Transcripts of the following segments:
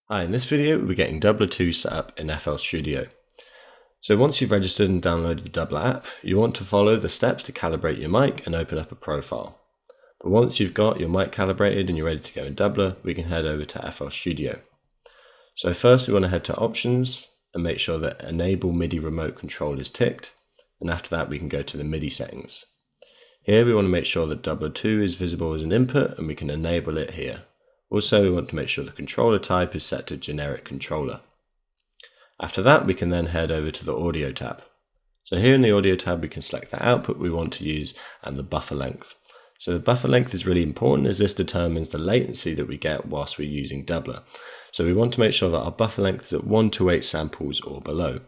Hi, in this video we're getting Doubler 2 set up in FL Studio. So once you've registered and downloaded the Doubler app, you want to follow the steps to calibrate your mic and open up a profile. But once you've got your mic calibrated and you're ready to go in Doubler, we can head over to FL Studio. So first we want to head to Options and make sure that Enable MIDI Remote Control is ticked, and after that we can go to the MIDI settings. Here we want to make sure that Doubler 2 is visible as an input and we can enable it here. Also, we want to make sure the controller type is set to generic controller. After that, we can then head over to the audio tab. So here in the audio tab, we can select the output we want to use and the buffer length. So the buffer length is really important as this determines the latency that we get whilst we're using Doubler. So we want to make sure that our buffer length is at 128 samples or below.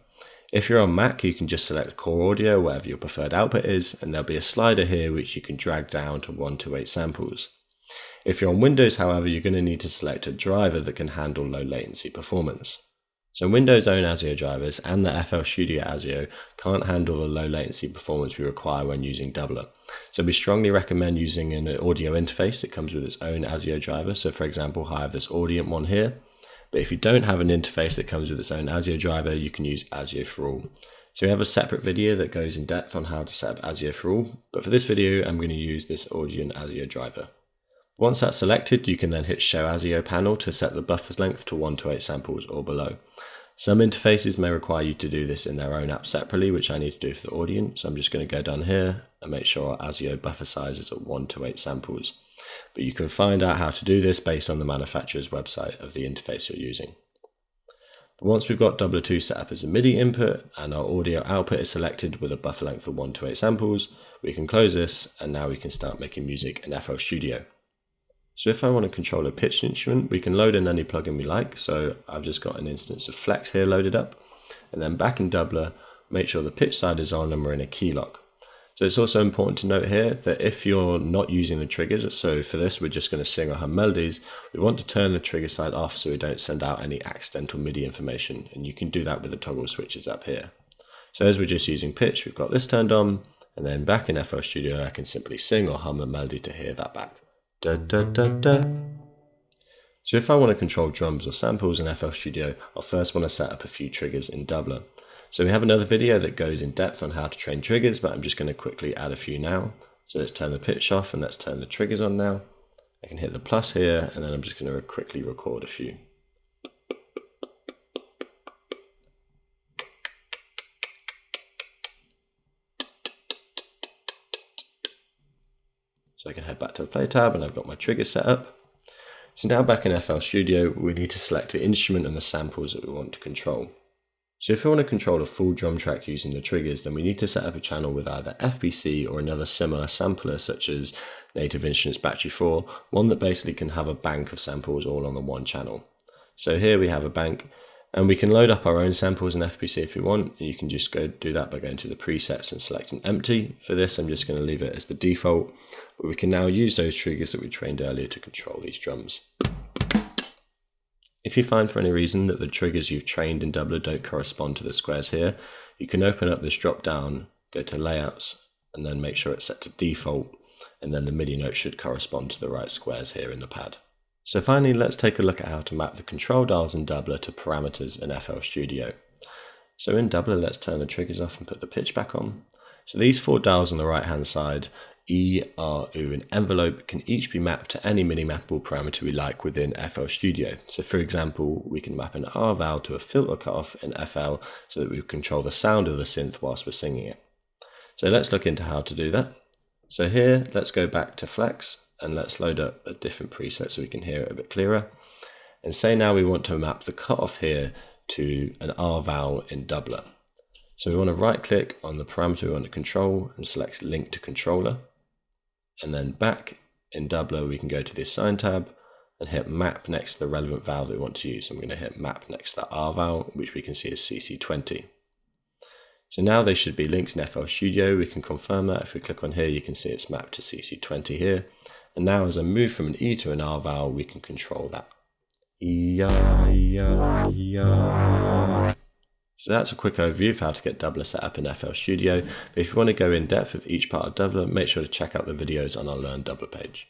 If you're on Mac, you can just select Core Audio, whatever your preferred output is, and there'll be a slider here which you can drag down to 128 samples. If you're on Windows, however, you're going to need to select a driver that can handle low latency performance. So Windows' own ASIO drivers and the FL Studio ASIO can't handle the low latency performance we require when using Doubler. So we strongly recommend using an audio interface that comes with its own ASIO driver. So for example, I have this Audient one here. But if you don't have an interface that comes with its own ASIO driver, you can use ASIO for All. So we have a separate video that goes in depth on how to set up ASIO for All. But for this video, I'm going to use this Audient ASIO driver. Once that's selected, you can then hit Show ASIO panel to set the buffer length to 128 samples or below. Some interfaces may require you to do this in their own app separately, which I need to do for the audience. So I'm just going to go down here and make sure our ASIO buffer size is at 128 samples. But you can find out how to do this based on the manufacturer's website of the interface you're using. But once we've got Doubler 2 set up as a MIDI input and our audio output is selected with a buffer length of 128 samples, we can close this and now we can start making music in FL Studio. So if I want to control a pitched instrument, we can load in any plugin we like. So I've just got an instance of Flex here loaded up. And then back in Doubler, make sure the pitch side is on and we're in a key lock. So it's also important to note here that if you're not using the triggers, so for this we're just going to sing or hum melodies, we want to turn the trigger side off so we don't send out any accidental MIDI information. And you can do that with the toggle switches up here. So as we're just using pitch, we've got this turned on. And then back in FL Studio, I can simply sing or hum a melody to hear that back. Da, da, da, da. So if I want to control drums or samples in FL Studio, I'll first want to set up a few triggers in Doubler. So we have another video that goes in depth on how to train triggers, but I'm just going to quickly add a few now. So let's turn the pitch off and let's turn the triggers on now. I can hit the plus here and then I'm just going to quickly record a few. So I can head back to the play tab and I've got my triggers set up. So now back in FL Studio, we need to select the instrument and the samples that we want to control. So if we want to control a full drum track using the triggers, then we need to set up a channel with either FBC or another similar sampler such as Native Instruments Battery 4, one that basically can have a bank of samples all on the one channel. So here we have a bank and we can load up our own samples in FBC if we want. You can just go do that by going to the presets and selecting empty. For this, I'm just going to leave it as the default. But we can now use those triggers that we trained earlier to control these drums. If you find for any reason that the triggers you've trained in Doubler don't correspond to the squares here, you can open up this drop down, go to layouts, and then make sure it's set to default, and then the MIDI notes should correspond to the right squares here in the pad. So finally, let's take a look at how to map the control dials in Doubler to parameters in FL Studio. So in Doubler, let's turn the triggers off and put the pitch back on. So these four dials on the right hand side, E, R, U and envelope can each be mapped to any MIDI mappable parameter we like within FL Studio. So for example, we can map an R val to a filter cutoff in FL so that we control the sound of the synth whilst we're singing it. So let's look into how to do that. So here, let's go back to Flex and let's load up a different preset so we can hear it a bit clearer. And say now we want to map the cutoff here to an R val in Doubler. So we want to right click on the parameter we want to control and select link to controller. And then back in Doubler, we can go to the Assign tab and hit Map next to the relevant val that we want to use. So I'm going to hit Map next to the R val, which we can see is CC20. So now they should be linked in FL Studio. We can confirm that. If we click on here, you can see it's mapped to CC20 here. And now as I move from an E to an R val, we can control that. So that's a quick overview of how to get Doubler set up in FL Studio. But if you want to go in depth with each part of Doubler, make sure to check out the videos on our Learn Doubler page.